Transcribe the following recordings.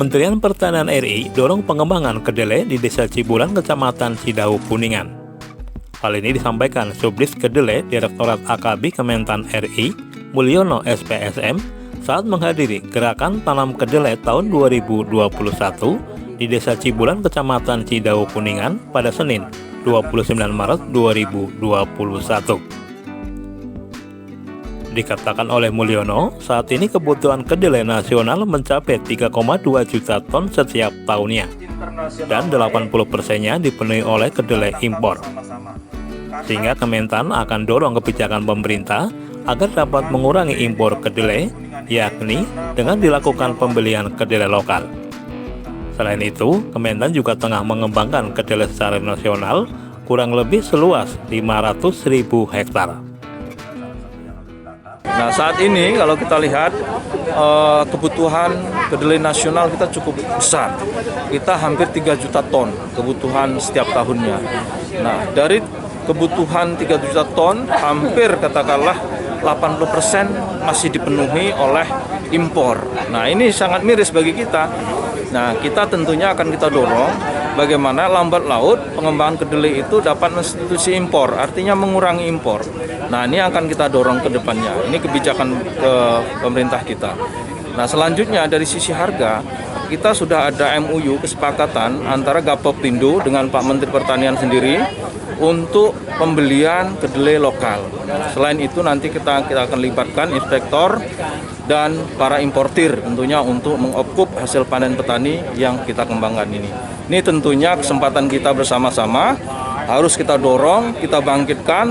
Kementerian Pertanian RI dorong pengembangan kedelai di Desa Cibulan, Kecamatan Cidahu, Kuningan. Hal ini disampaikan Subdis Kedelai Direktorat AKB Kementan RI, Mulyono SPSM, saat menghadiri gerakan tanam kedelai tahun 2021 di Desa Cibulan, Kecamatan Cidahu, Kuningan pada Senin 29 Maret 2021. Dikatakan oleh Mulyono, saat ini kebutuhan kedelai nasional mencapai 3,2 juta ton setiap tahunnya, dan 80%-nya dipenuhi oleh kedelai impor. Sehingga Kementan akan dorong kebijakan pemerintah agar dapat mengurangi impor kedelai, yakni dengan dilakukan pembelian kedelai lokal. Selain itu, Kementan juga tengah mengembangkan kedelai secara nasional kurang lebih seluas 500.000 hektar. Nah, saat ini kalau kita lihat kebutuhan kedelai nasional kita cukup besar. Kita hampir 3 juta ton kebutuhan setiap tahunnya. Nah, dari kebutuhan 3 juta ton, hampir katakanlah 80% masih dipenuhi oleh impor. Nah, ini sangat miris bagi kita. Nah, kita tentunya akan kita dorong bagaimana lambat laut pengembangan kedelai itu dapat menstitusi impor, artinya mengurangi impor. Nah, ini akan kita dorong ke depannya. Ini kebijakan pemerintah kita. Nah, selanjutnya dari sisi harga, kita sudah ada MOU kesepakatan antara Gapoptindo dengan Pak Menteri Pertanian sendiri untuk pembelian kedelai lokal. Selain itu nanti kita akan libatkan inspektor dan para importir tentunya untuk mengokup hasil panen petani yang kita kembangkan ini. Ini tentunya kesempatan kita bersama-sama harus kita dorong, kita bangkitkan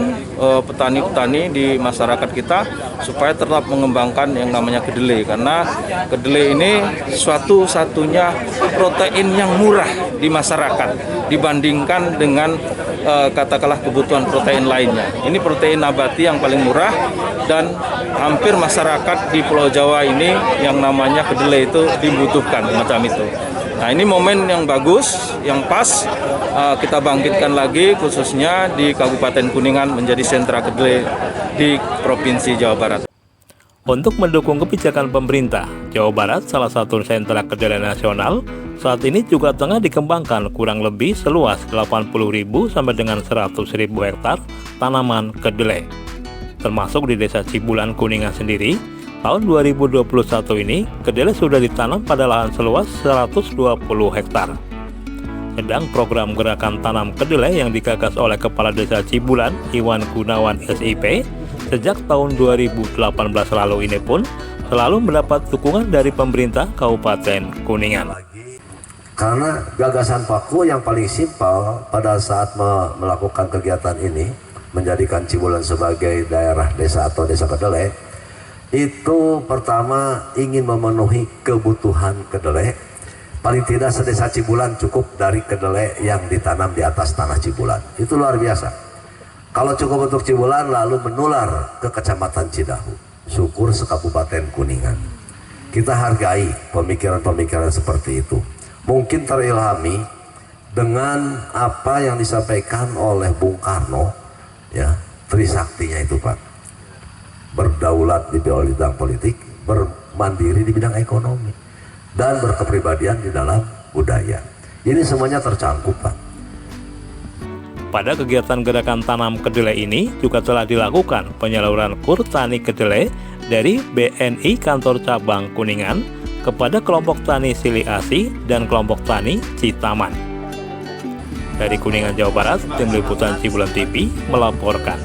petani-petani di masyarakat kita supaya tetap mengembangkan yang namanya kedelai, karena kedelai ini satu-satunya protein yang murah di masyarakat dibandingkan dengan katakanlah kebutuhan protein lainnya. Ini protein nabati yang paling murah dan hampir masyarakat di Pulau Jawa ini yang namanya kedelai itu dibutuhkan macam itu. Nah, ini momen yang bagus, yang pas kita bangkitkan lagi khususnya di Kabupaten Kuningan menjadi sentra kedelai di Provinsi Jawa Barat. Untuk mendukung kebijakan pemerintah, Jawa Barat, salah satu sentra kedelai nasional, saat ini juga tengah dikembangkan kurang lebih seluas 80.000 sampai dengan 100.000 hektar tanaman kedelai. Termasuk di Desa Cibulan, Kuningan sendiri, tahun 2021 ini, kedelai sudah ditanam pada lahan seluas 120 hektar. Sedang program gerakan tanam kedelai yang digagas oleh Kepala Desa Cibulan, Iwan Gunawan SIP, sejak tahun 2018 lalu ini pun selalu mendapat dukungan dari pemerintah Kabupaten Kuningan. Karena gagasan Paku yang paling simpel pada saat melakukan kegiatan ini, menjadikan Cibulan sebagai daerah desa atau desa kedelai, itu pertama ingin memenuhi kebutuhan kedelai. Paling tidak sedesa Cibulan cukup dari kedelai yang ditanam di atas tanah Cibulan. Itu luar biasa. Kalau cukup untuk Cibulan lalu menular ke Kecamatan Cidahu, syukur sekabupaten Kuningan. Kita hargai pemikiran-pemikiran seperti itu. Mungkin terilhami dengan apa yang disampaikan oleh Bung Karno, ya, Trisaktinya itu, Pak. Berdaulat di bidang politik, bermandiri di bidang ekonomi, dan berkepribadian di dalam budaya. Ini semuanya tercangkup, Pak. Pada kegiatan gerakan tanam kedelai ini juga telah dilakukan penyaluran kur tani kedelai dari BNI Kantor Cabang Kuningan kepada kelompok tani Sili Asi dan kelompok tani Citaman. Dari Kuningan, Jawa Barat, Tim Liputan Cibulan TV melaporkan.